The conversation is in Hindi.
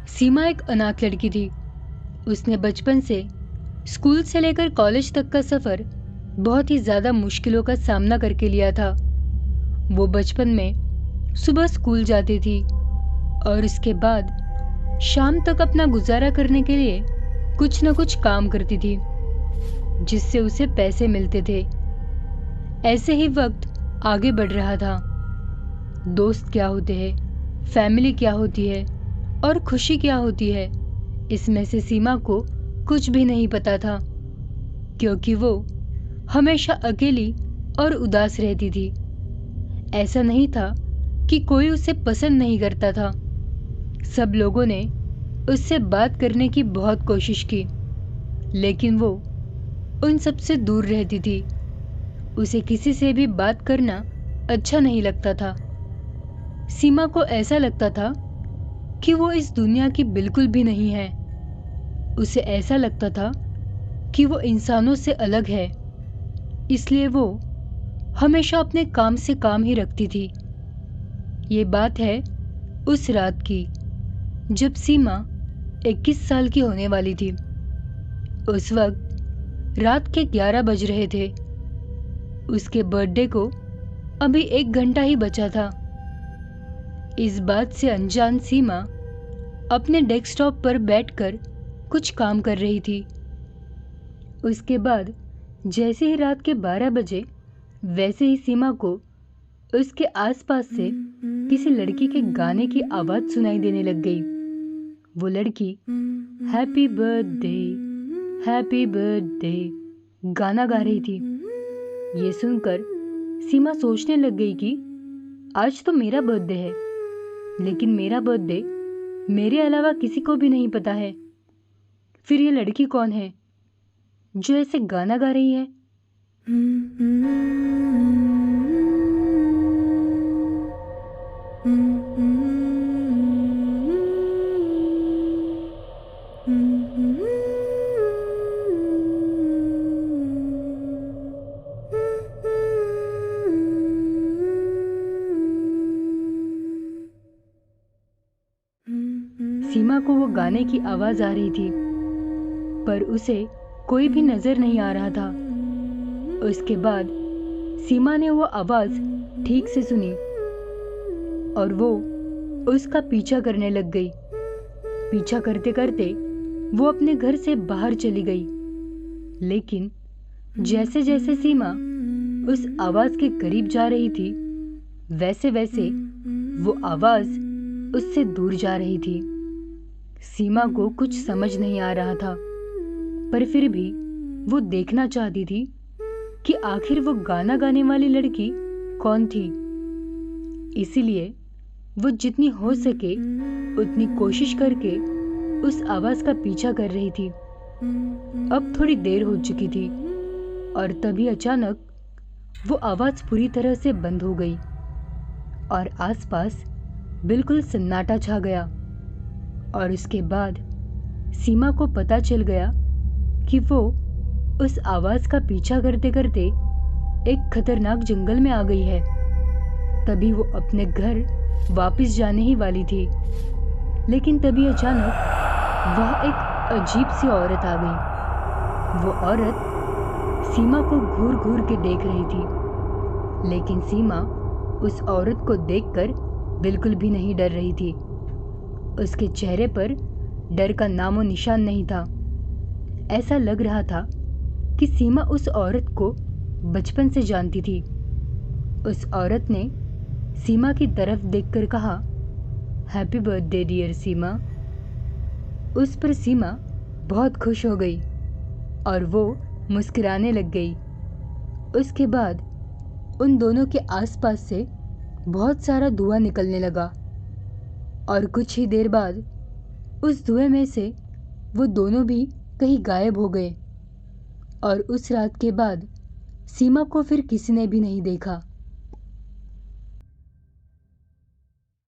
सीमा एक अनाथ लड़की थी। उसने बचपन से स्कूल से लेकर कॉलेज तक का सफर बहुत ही ज्यादा मुश्किलों का सामना करके लिया था। वो बचपन में सुबह स्कूल जाती थी और उसके बाद शाम तक अपना गुजारा करने के लिए कुछ न कुछ काम करती थी, जिससे उसे पैसे मिलते थे। ऐसे ही वक्त आगे बढ़ रहा था। दोस्त क्या होते हैं, फैमिली क्या होती है और खुशी क्या होती है, इसमें से सीमा को कुछ भी नहीं पता था, क्योंकि वो हमेशा अकेली और उदास रहती थी। ऐसा नहीं था कि कोई उसे पसंद नहीं करता था। सब लोगों ने उससे बात करने की बहुत कोशिश की, लेकिन वो उन सब से दूर रहती थी। उसे किसी से भी बात करना अच्छा नहीं लगता था। सीमा को ऐसा लगता था कि वो इस दुनिया की बिल्कुल भी नहीं है। उसे ऐसा लगता था कि वो इंसानों से अलग है, इसलिए वो हमेशा अपने काम से काम ही रखती थी। ये बात है उस रात की, जब सीमा 21 साल की होने वाली थी। उस वक्त रात के 11 बज रहे थे। उसके बर्थडे को अभी 1 घंटा ही बचा था। इस बात से अनजान सीमा अपने डेस्कटॉप पर बैठकर कुछ काम कर रही थी। उसके बाद जैसे ही रात के 12 बजे, वैसे ही सीमा को उसके आसपास से किसी लड़की के गाने की आवाज सुनाई देने लग गई। वो लड़की हैप्पी बर्थडे गाना गा रही थी। ये सुनकर सीमा सोचने लग गई कि आज तो मेरा बर्थडे है, लेकिन मेरा बर्थडे मेरे अलावा किसी को भी नहीं पता है। फिर ये लड़की कौन है जो ऐसे गाना गा रही है? सीमा को वो गाने की आवाज आ रही थी, पर उसे कोई भी नजर नहीं आ रहा था। उसके बाद सीमा ने वो आवाज ठीक से सुनी और वो उसका पीछा करने लग गई। पीछा करते करते वो अपने घर से बाहर चली गई। लेकिन जैसे जैसे सीमा उस आवाज के करीब जा रही थी, वैसे वैसे वो आवाज उससे दूर जा रही थी। सीमा को कुछ समझ नहीं आ रहा था, पर फिर भी वो देखना चाहती थी कि आखिर वो गाना गाने वाली लड़की कौन थी। इसीलिए वो जितनी हो सके उतनी कोशिश करके उस आवाज का पीछा कर रही थी। अब थोड़ी देर हो चुकी थी और तभी अचानक वो आवाज पूरी तरह से बंद हो गई और आसपास बिल्कुल सन्नाटा छा गया। और उसके बाद सीमा को पता चल गया कि वो उस आवाज का पीछा करते करते एक खतरनाक जंगल में आ गई है। तभी वो अपने घर वापस जाने ही वाली थी, लेकिन तभी अचानक वह एक अजीब सी औरत आ गई। वो औरत सीमा को घूर घूर के देख रही थी, लेकिन सीमा उस औरत को देखकर बिल्कुल भी नहीं डर रही थी। उसके चेहरे पर डर का नामो निशान नहीं था। ऐसा लग रहा था कि सीमा उस औरत को बचपन से जानती थी। उस औरत ने सीमा की तरफ देखकर कहा, हैप्पी बर्थडे डियर सीमा। उस पर सीमा बहुत खुश हो गई और वो मुस्कुराने लग गई। उसके बाद उन दोनों के आसपास से बहुत सारा धुआं निकलने लगा और कुछ ही देर बाद उस धुएं में से वो दोनों भी कहीं गायब हो गए। और उस रात के बाद सीमा को फिर किसी ने भी नहीं देखा।